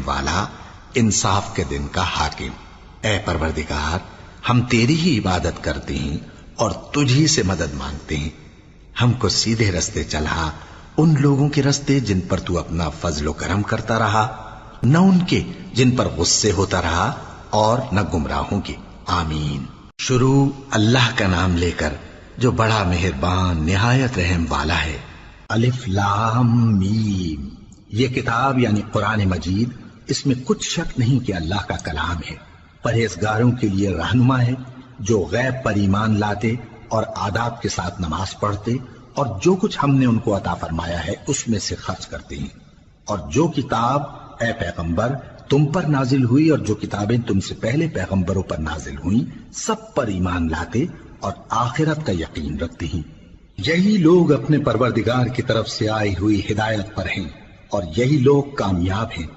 والا، انصاف کے دن کا حاکم۔ اے پروردگار، ہم تیری ہی عبادت کرتے ہیں اور تجھی سے مدد مانگتے ہیں۔ ہم کو سیدھے رستے چلا، ان لوگوں کے رستے جن پر تو اپنا فضل و کرم کرتا رہا، نہ ان کے جن پر غصے ہوتا رہا، اور نہ گمراہوں کے۔ آمین۔ شروع اللہ کا نام لے کر جو بڑا مہربان نہایت رحم والا ہے۔ الف لام میم۔ یہ کتاب یعنی قرآن مجید، اس میں کچھ شک نہیں کہ اللہ کا کلام ہے، پرہیزگاروں کے لیے رہنما ہے، جو غیب پر ایمان لاتے اور آداب کے ساتھ نماز پڑھتے اور جو کچھ ہم نے ان کو عطا فرمایا ہے اس میں سے خرچ کرتے ہیں، اور جو کتاب اے پیغمبر تم پر نازل ہوئی اور جو کتابیں تم سے پہلے پیغمبروں پر نازل ہوئیں سب پر ایمان لاتے اور آخرت کا یقین رکھتے ہیں۔ یہی لوگ اپنے پروردگار کی طرف سے آئی ہوئی ہدایت پر ہیں اور یہی لوگ کامیاب ہیں۔